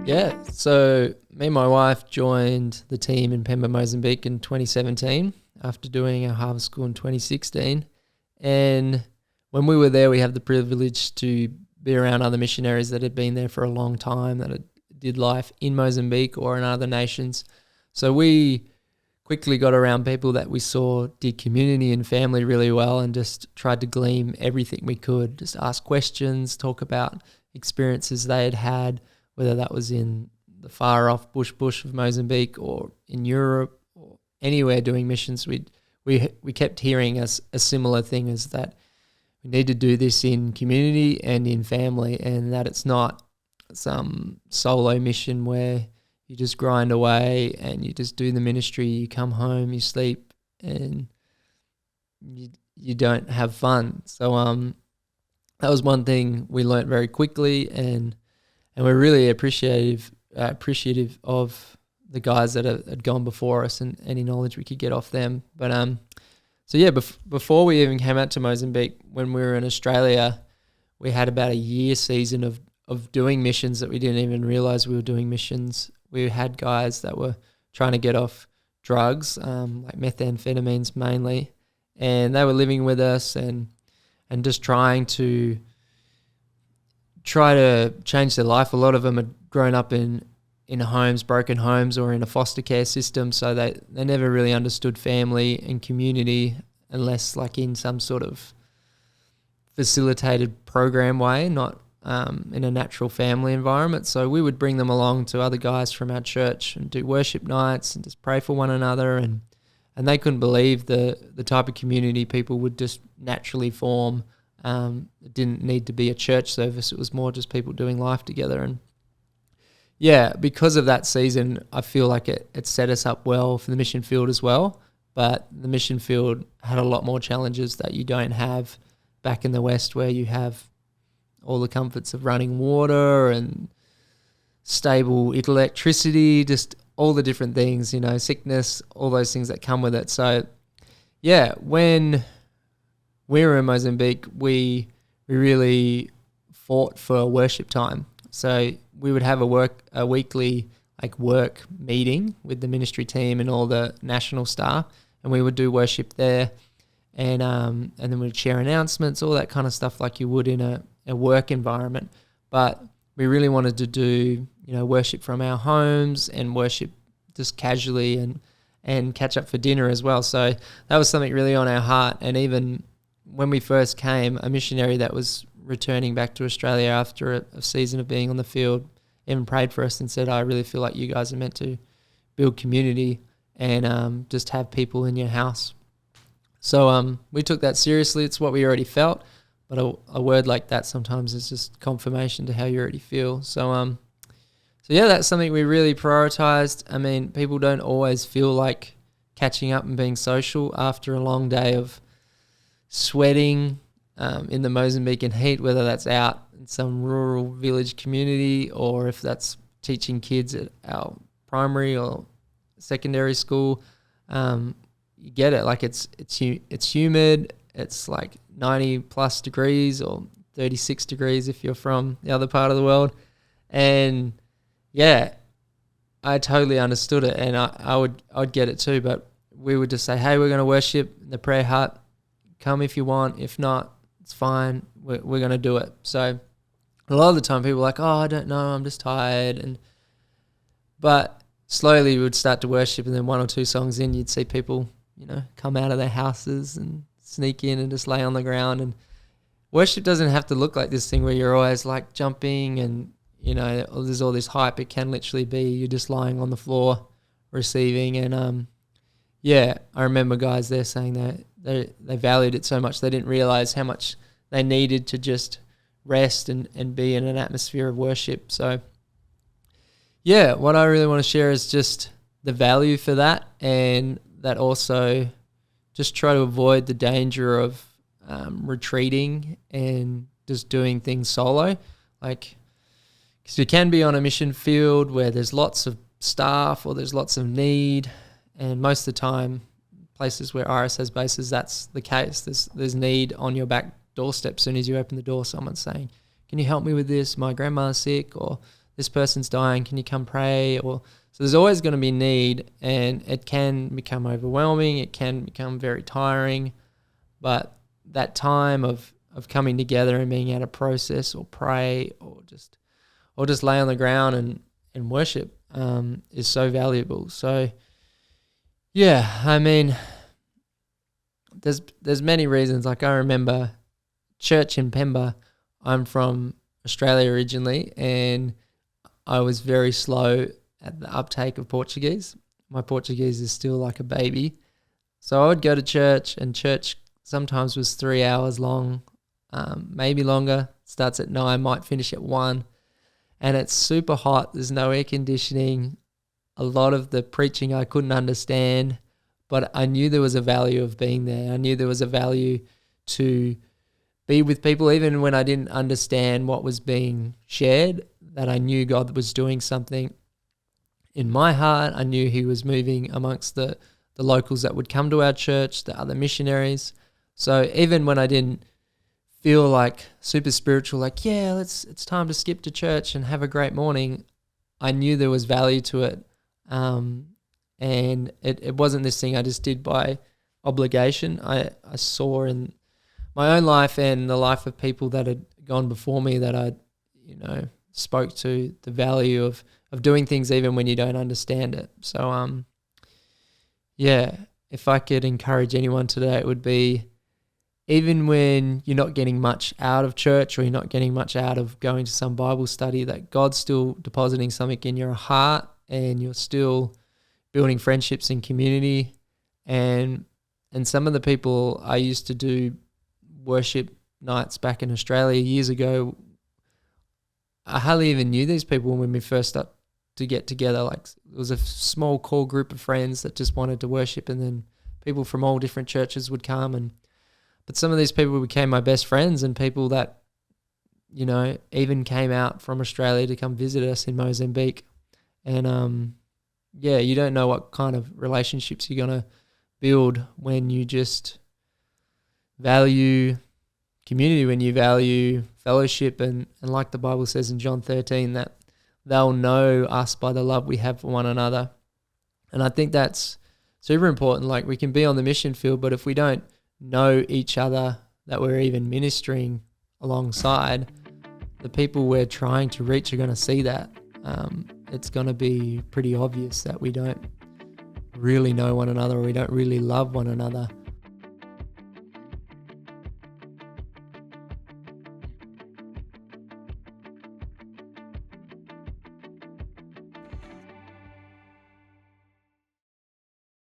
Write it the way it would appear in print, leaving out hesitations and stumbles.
Yeah, so me and my wife joined the team in Pemba, Mozambique in 2017 after doing our harvest school in 2016. And when we were there, we had the privilege to be around other missionaries that had been there for a long time, that had did life in Mozambique or in other nations. So we quickly got around people that we saw did community and family really well and just tried to glean everything we could, just ask questions, talk about experiences they had, whether that was in the far off bush of Mozambique or in Europe or anywhere doing missions. We kept hearing a similar thing, as that we need to do this in community and in family, and that it's not some solo mission where you just grind away and you just do the ministry, you come home, you sleep, and you don't have fun. So that was one thing we learnt very quickly, and we're really appreciative of the guys that had gone before us and any knowledge we could get off them. But so yeah, before we even came out to Mozambique, when we were in Australia, we had about a year season of doing missions that we didn't even realize we were doing missions. We had guys that were trying to get off drugs, like methamphetamines mainly, and they were living with us and just trying to change their life. A lot of them had grown up in homes, broken homes, or in a foster care system, so they never really understood family and community unless like in some sort of facilitated program way, not in a natural family environment. So we would bring them along to other guys from our church and do worship nights and just pray for one another, and they couldn't believe the type of community people would just naturally form. It didn't need to be a church service. It was more just people doing life together. And yeah, because of that season, I feel like it set us up well for the mission field as well. But the mission field had a lot more challenges that you don't have back in the West, where you have all the comforts of running water and stable electricity, just all the different things, sickness, all those things that come with it. So yeah, when we were in Mozambique, we really fought for worship time. So we would have a weekly work meeting with the ministry team and all the national staff, and we would do worship there, and then we'd share announcements, all that kind of stuff like you would in a work environment. But we really wanted to do worship from our homes and worship just casually and catch up for dinner as well. So that was something really on our heart. And even when we first came, a missionary that was returning back to Australia after a season of being on the field even prayed for us and said, I really feel like you guys are meant to build community and just have people in your house. So we took that seriously. It's what we already felt, but a word like that sometimes is just confirmation to how you already feel. So yeah, that's something we really prioritized. I mean, people don't always feel like catching up and being social after a long day of sweating in the Mozambican heat, whether that's out in some rural village community or if that's teaching kids at our primary or secondary school. You get it. Like it's humid. It's like 90 plus degrees or 36 degrees if you're from the other part of the world. And yeah, I totally understood it, and I'd get it too. But we would just say, hey, we're going to worship in the prayer hut. Come if you want. If not, it's fine. We're going to do it. So a lot of the time people are like, oh, I don't know, I'm just tired. But slowly we would start to worship, and then one or two songs in, you'd see people, come out of their houses and sneak in and just lay on the ground. And worship doesn't have to look like this thing where you're always like jumping and, there's all this hype. It can literally be you're just lying on the floor receiving. And yeah, I remember guys there saying that they valued it so much they didn't realize how much they needed to just rest and be in an atmosphere of worship. So yeah, what I really want to share is just the value for that, and that also just try to avoid the danger of retreating and just doing things solo. Because you can be on a mission field where there's lots of staff or there's lots of need, and most of the time places where RS has bases, that's the case. There's need on your back doorstep. As soon as you open the door, someone's saying, can you help me with this? My grandma's sick, or this person's dying, can you come pray? Or so there's always going to be need, and it can become overwhelming. It can become very tiring, but that time of coming together and being able to process or pray or just lay on the ground and worship is so valuable. So yeah, I mean, there's many reasons. Like, I remember church in Pemba. I'm from Australia originally, and I was very slow at the uptake of Portuguese. My Portuguese is still like a baby. So I would go to church, and church sometimes was 3 hours long, maybe longer. Starts at 9, might finish at 1. And it's super hot. There's no air conditioning. A lot of the preaching I couldn't understand, but I knew there was a value of being there. I knew there was a value to be with people, even when I didn't understand what was being shared, that I knew God was doing something in my heart. I knew he was moving amongst the locals that would come to our church, the other missionaries. So even when I didn't feel like super spiritual, like, yeah, it's time to skip to church and have a great morning, I knew there was value to it. And it wasn't this thing I just did by obligation. I saw in my own life and the life of people that had gone before me that I, spoke to the value of doing things even when you don't understand it. So, yeah, if I could encourage anyone today, it would be, even when you're not getting much out of church or you're not getting much out of going to some Bible study, that God's still depositing something in your heart, and you're still building friendships and community. And some of the people I used to do worship nights back in Australia years ago, I hardly even knew these people when we first started to get together. Like, it was a small core group of friends that just wanted to worship, and then people from all different churches would come. But some of these people became my best friends, and people that, even came out from Australia to come visit us in Mozambique. And you don't know what kind of relationships you're going to build when you just value community, when you value fellowship, and like the Bible says in John 13, that they'll know us by the love we have for one another. And I think that's super important. Like, we can be on the mission field, but if we don't know each other, that we're even ministering alongside, the people we're trying to reach are going to see that. It's going to be pretty obvious that we don't really know one another, or we don't really love one another.